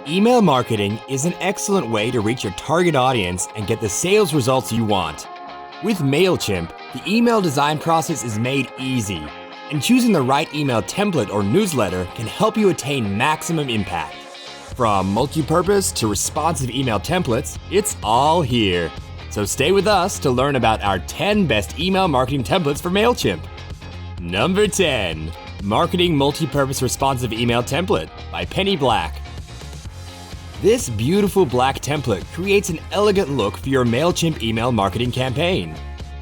Email marketing is an excellent way to reach your target audience and get the sales results you want. With MailChimp, the email design process is made easy, and choosing the right email template or newsletter can help you attain maximum impact. From multi-purpose to responsive email templates, it's all here. So stay with us to learn about our 10 best email marketing templates for MailChimp. Number 10. Marketing Multi-Purpose Responsive Email Template by Penny Black. This beautiful black template creates an elegant look for your MailChimp email marketing campaign.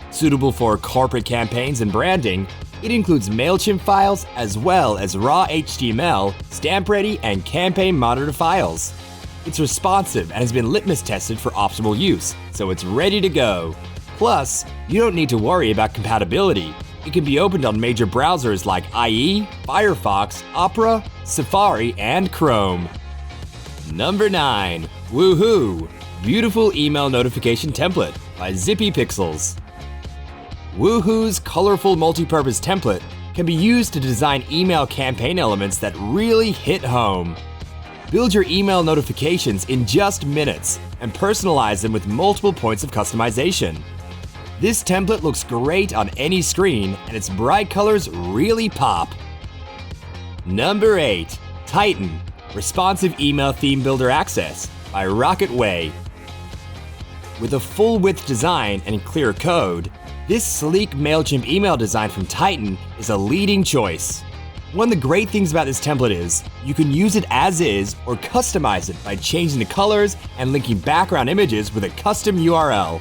Suitable for corporate campaigns and branding, it includes MailChimp files as well as raw HTML, stamp-ready, and campaign monitor files. It's responsive and has been litmus tested for optimal use, so it's ready to go. Plus, you don't need to worry about compatibility. It can be opened on major browsers like IE, Firefox, Opera, Safari, and Chrome. Number 9. Woohoo! Beautiful Email Notification Template by Zippy Pixels. Woohoo's colorful multi-purpose template can be used to design email campaign elements that really hit home. Build your email notifications in just minutes and personalize them with multiple points of customization. This template looks great on any screen and its bright colors really pop. Number 8. Titan Responsive Email Theme Builder Access by Rocketway. With a full-width design and clear code, this sleek MailChimp email design from Titan is a leading choice. One of the great things about this template is you can use it as is or customize it by changing the colors and linking background images with a custom URL.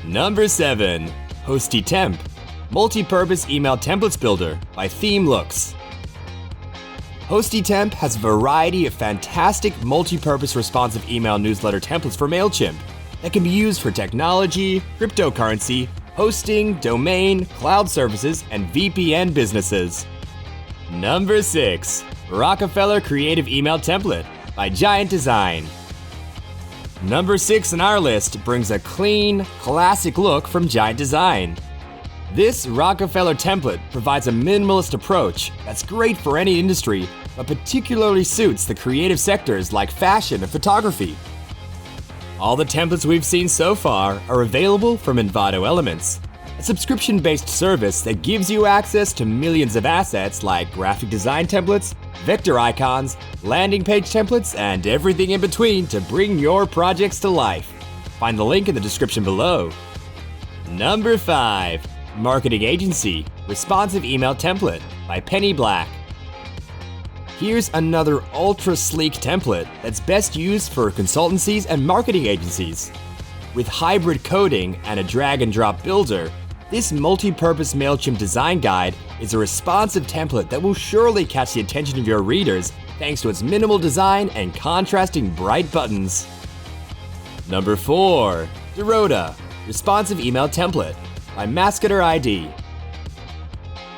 Number 7. HostyTemp Multi-Purpose Email Templates Builder by ThemeLooks. HostyTemp has a variety of fantastic multi-purpose responsive email newsletter templates for MailChimp that can be used for technology, cryptocurrency, hosting, domain, cloud services, and VPN businesses. Number 6. Rockefeller Creative Email Template by Giant Design. Number 6 on our list brings a clean, classic look from Giant Design. This Rockefeller template provides a minimalist approach that's great for any industry, but particularly suits the creative sectors like fashion and photography. All the templates we've seen so far are available from Envato Elements, a subscription-based service that gives you access to millions of assets like graphic design templates, vector icons, landing page templates, and everything in between to bring your projects to life. Find the link in the description below. Number 5. Marketing Agency Responsive Email Template by Penny Black. Here's another ultra-sleek template that's best used for consultancies and marketing agencies. With hybrid coding and a drag-and-drop builder, this multi-purpose MailChimp design guide is a responsive template that will surely catch the attention of your readers thanks to its minimal design and contrasting bright buttons. Number 4. Dorota Responsive Email Template by Masketer ID.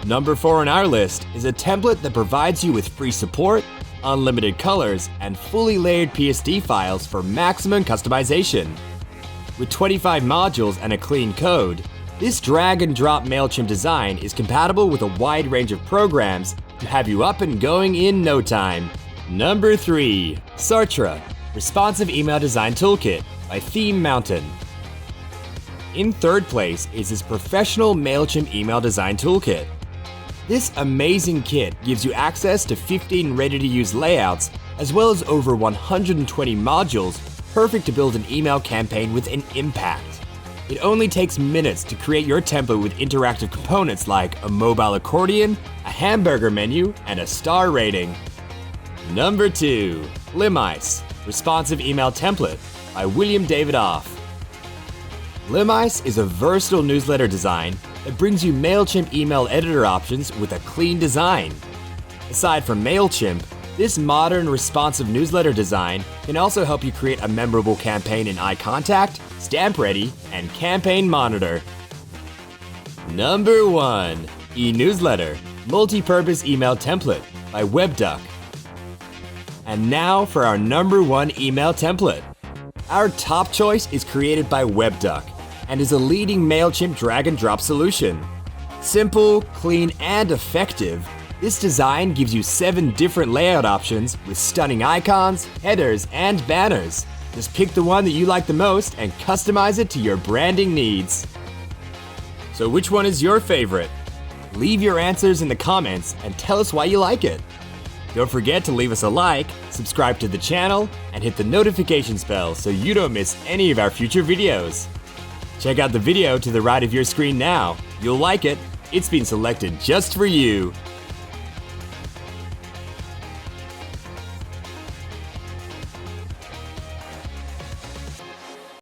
Number 4 on our list is a template that provides you with free support, unlimited colors, and fully layered PSD files for maximum customization. With 25 modules and a clean code, this drag-and-drop MailChimp design is compatible with a wide range of programs to have you up and going in no time. Number 3. Sartra Responsive Email Design Toolkit by Theme Mountain. In third place is this professional MailChimp email design toolkit. This amazing kit gives you access to 15 ready-to-use layouts, as well as over 120 modules, perfect to build an email campaign with an impact. It only takes minutes to create your template with interactive components like a mobile accordion, a hamburger menu, and a star rating. Number 2. Limice Responsive Email Template by William David Off. Limice is a versatile newsletter design that brings you MailChimp email editor options with a clean design. Aside from MailChimp, this modern responsive newsletter design can also help you create a memorable campaign in iContact, StampReady, and Campaign Monitor. Number 1. eNewsletter Multi-Purpose Email Template by WebDuck. And now for our number 1 email template. Our top choice is created by WebDuck and is a leading MailChimp drag-and-drop solution. Simple, clean, and effective, This design gives you 7 different layout options with stunning icons, headers, and banners. Just pick the one that you like the most and customize it to your branding needs. So which one is your favorite? Leave your answers in the comments and tell us why you like it. Don't forget to leave us a like, subscribe to the channel, and hit the notifications bell so you don't miss any of our future videos. Check out the video to the right of your screen now. You'll like it. It's been selected just for you.